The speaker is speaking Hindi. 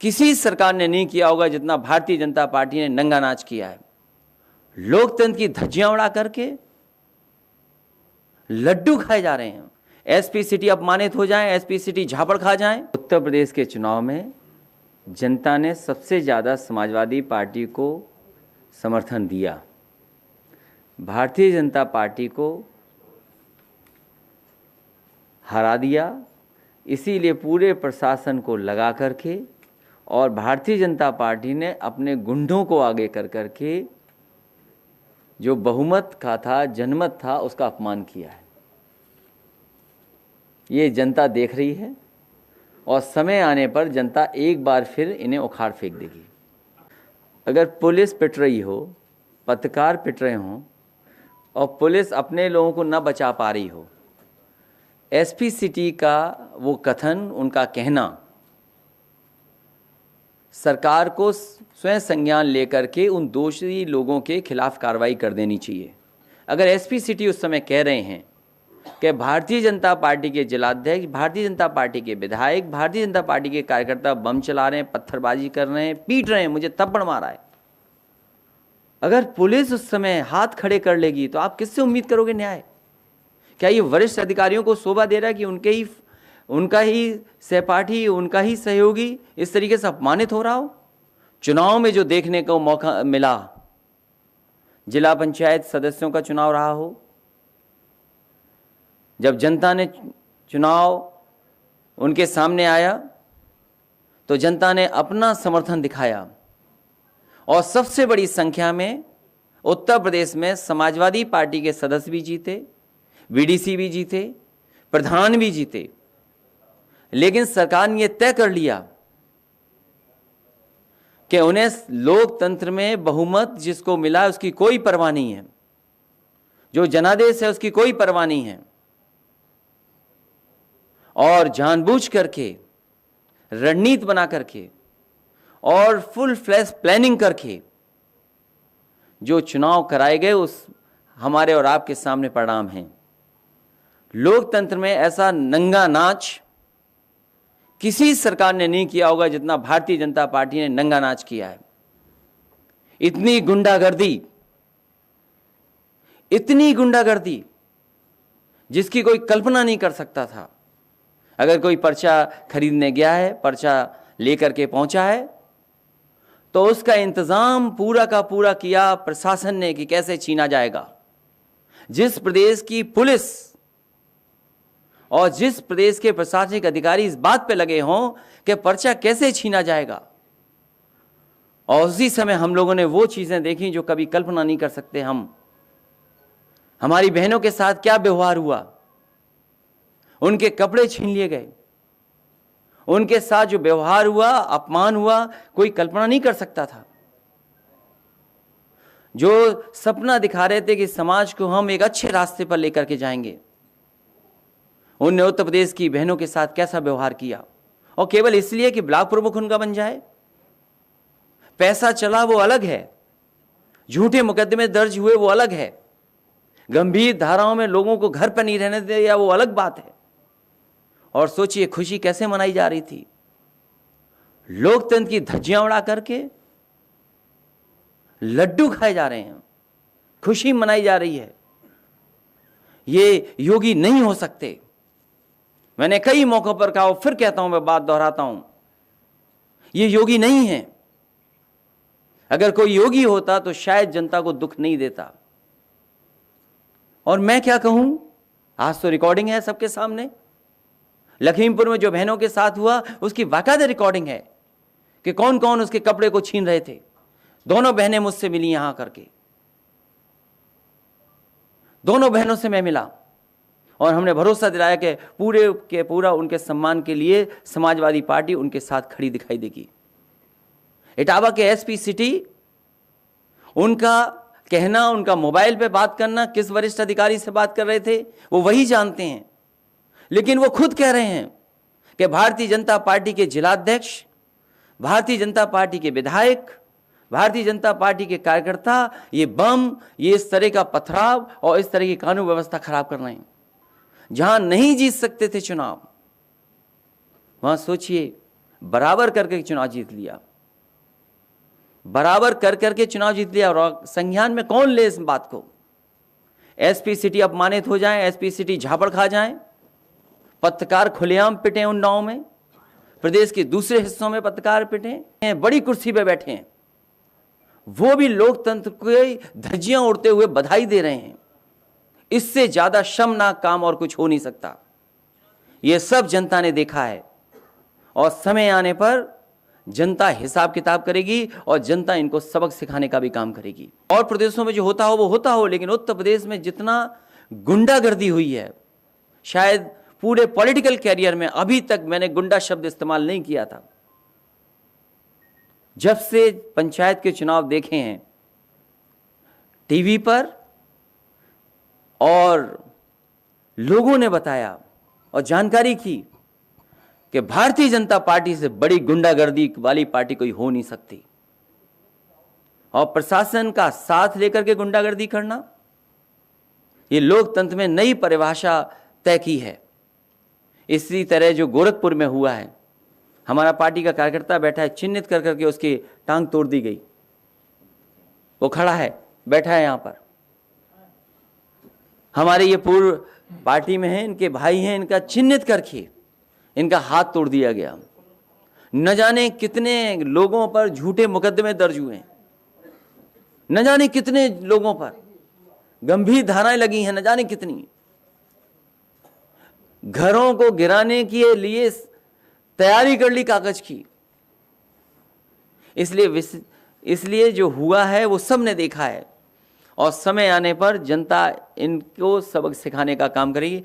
किसी सरकार ने नहीं किया होगा जितना भारतीय जनता पार्टी ने नंगा नाच किया है। लोकतंत्र की धज्जियां उड़ा करके लड्डू खाए जा रहे हैं। एसपी सिटी अपमानित हो जाए, एसपी सिटी झापड़ खा जाए। उत्तर प्रदेश के चुनाव में जनता ने सबसे ज़्यादा समाजवादी पार्टी को समर्थन दिया, भारतीय जनता पार्टी को हरा दिया। इसीलिए पूरे प्रशासन को लगा करके और भारतीय जनता पार्टी ने अपने गुंडों को आगे कर करके जो बहुमत का था, जनमत था, उसका अपमान किया है। ये जनता देख रही है और समय आने पर जनता एक बार फिर इन्हें उखाड़ फेंक देगी। अगर पुलिस पिट रही हो, पत्रकार पिट रहे हों और पुलिस अपने लोगों को न बचा पा रही हो, एसपी सिटी का वो कथन, उनका कहना सरकार को स्वयं संज्ञान लेकर के उन दोषी लोगों के खिलाफ कार्रवाई कर देनी चाहिए। अगर एसपी सिटी उस समय कह रहे हैं कि भारतीय जनता पार्टी के जिलाध्यक्ष, भारतीय जनता पार्टी के विधायक, भारतीय जनता पार्टी के कार्यकर्ता बम चला रहे हैं, पत्थरबाजी कर रहे हैं, पीट रहे हैं, मुझे थप्पड़ मारा है, अगर पुलिस उस समय हाथ खड़े कर लेगी तो आप किससे उम्मीद करोगे न्याय? क्या ये वरिष्ठ अधिकारियों को शोभा दे रहा है कि उनका ही सहपाठी, उनका ही सहयोगी इस तरीके से अपमानित हो रहा हो? चुनाव में जो देखने को मौका मिला, जिला पंचायत सदस्यों का चुनाव रहा हो, जब जनता ने चुनाव उनके सामने आया तो जनता ने अपना समर्थन दिखाया और सबसे बड़ी संख्या में उत्तर प्रदेश में समाजवादी पार्टी के सदस्य भी जीते, बीडीसी भी जीते, प्रधान भी जीते। लेकिन सरकार ने यह तय कर लिया कि उन्हें लोकतंत्र में बहुमत जिसको मिला उसकी कोई परवाह नहीं है, जो जनादेश है उसकी कोई परवाह नहीं है, और जानबूझ करके रणनीति बना करके और फुल फ्लैश प्लानिंग करके जो चुनाव कराए गए, उस हमारे और आपके सामने परिणाम हैं। लोकतंत्र में ऐसा नंगा नाच किसी सरकार ने नहीं किया होगा जितना भारतीय जनता पार्टी ने नंगा नाच किया है। इतनी गुंडागर्दी जिसकी कोई कल्पना नहीं कर सकता था। अगर कोई पर्चा खरीदने गया है, पर्चा लेकर के पहुंचा है, तो उसका इंतजाम पूरा का पूरा किया प्रशासन ने कि कैसे छीना जाएगा। जिस प्रदेश की पुलिस और जिस प्रदेश के प्रशासनिक अधिकारी इस बात पे लगे हों कि पर्चा कैसे छीना जाएगा, और उसी समय हम लोगों ने वो चीजें देखी जो कभी कल्पना नहीं कर सकते हम। हमारी बहनों के साथ क्या व्यवहार हुआ, उनके कपड़े छीन लिए गए, उनके साथ जो व्यवहार हुआ, अपमान हुआ, कोई कल्पना नहीं कर सकता था। जो सपना दिखा रहे थे कि समाज को हम एक अच्छे रास्ते पर लेकर के जाएंगे, उनने उत्तर प्रदेश की बहनों के साथ कैसा व्यवहार किया, और केवल इसलिए कि ब्लॉक प्रमुख उनका बन जाए। पैसा चला वो अलग है, झूठे मुकदमे दर्ज हुए वो अलग है, गंभीर धाराओं में लोगों को घर पर नहीं रहने दिया वो अलग बात है। और सोचिए खुशी कैसे मनाई जा रही थी। लोकतंत्र की धज्जियां उड़ा करके लड्डू खाए जा रहे हैं, खुशी मनाई जा रही है। ये योगी नहीं हो सकते। मैंने कई मौकों पर कहा, फिर कहता हूं, मैं बात दोहराता हूं, ये योगी नहीं है। अगर कोई योगी होता तो शायद जनता को दुख नहीं देता। और मैं क्या कहूं, आज तो रिकॉर्डिंग है सबके सामने। लखीमपुर में जो बहनों के साथ हुआ उसकी बाकायदा रिकॉर्डिंग है कि कौन कौन उसके कपड़े को छीन रहे थे। दोनों बहनें मुझसे मिली यहां करके, दोनों बहनों से मैं मिला और हमने भरोसा दिलाया कि पूरे के पूरा उनके सम्मान के लिए समाजवादी पार्टी उनके साथ खड़ी दिखाई देगी। इटावा के एसपी सिटी, उनका कहना, उनका मोबाइल पे बात करना, किस वरिष्ठ अधिकारी से बात कर रहे थे वो वही जानते हैं। लेकिन वो खुद कह रहे हैं कि भारतीय जनता पार्टी के जिलाध्यक्ष, भारतीय जनता पार्टी के विधायक, भारतीय जनता पार्टी के कार्यकर्ता ये बम, ये इस तरह का पथराव और इस तरह की कानून व्यवस्था खराब कर रहे हैं। जहां नहीं जीत सकते थे चुनाव, वहां सोचिए बराबर करके चुनाव जीत लिया, बराबर कर करके चुनाव जीत लिया। और संज्ञान में कौन ले इस बात को? एसपी सिटी अपमानित हो जाए, एसपी सिटी झापड़ खा जाए, पत्रकार खुलेआम पिटे उन्नाव में, प्रदेश के दूसरे हिस्सों में पत्रकार पिटे हैं, बड़ी कुर्सी पे बैठे हैं, वो भी लोकतंत्र को धज्जियां उड़ते हुए बधाई दे रहे हैं। इससे ज्यादा शर्मनाक काम और कुछ हो नहीं सकता। यह सब जनता ने देखा है और समय आने पर जनता हिसाब किताब करेगी और जनता इनको सबक सिखाने का भी काम करेगी। और प्रदेशों में जो होता हो वो होता हो, लेकिन उत्तर प्रदेश में जितना गुंडागर्दी हुई है, शायद पूरे पॉलिटिकल कैरियर में अभी तक मैंने गुंडा शब्द इस्तेमाल नहीं किया था। जब से पंचायत के चुनाव देखे हैं टीवी पर और लोगों ने बताया और जानकारी की कि भारतीय जनता पार्टी से बड़ी गुंडागर्दी वाली पार्टी कोई हो नहीं सकती। और प्रशासन का साथ लेकर के गुंडागर्दी करना, ये लोकतंत्र में नई परिभाषा तय की है। इसी तरह जो गोरखपुर में हुआ है, हमारा पार्टी का कार्यकर्ता बैठा है, चिन्हित कर करके उसकी टांग तोड़ दी गई। वो खड़ा है, बैठा है यहां पर। हमारे ये पूर्व पार्टी में है, इनके भाई हैं, इनका चिन्हित करके इनका हाथ तोड़ दिया गया। न जाने कितने लोगों पर झूठे मुकदमे दर्ज हुए हैं, न जाने कितने लोगों पर गंभीर धाराएं लगी हैं, न जाने कितनी। घरों को गिराने के लिए तैयारी कर ली कागज की। इसलिए जो हुआ है वो सब ने देखा है और समय आने पर जनता इनको सबक सिखाने का काम करेगी।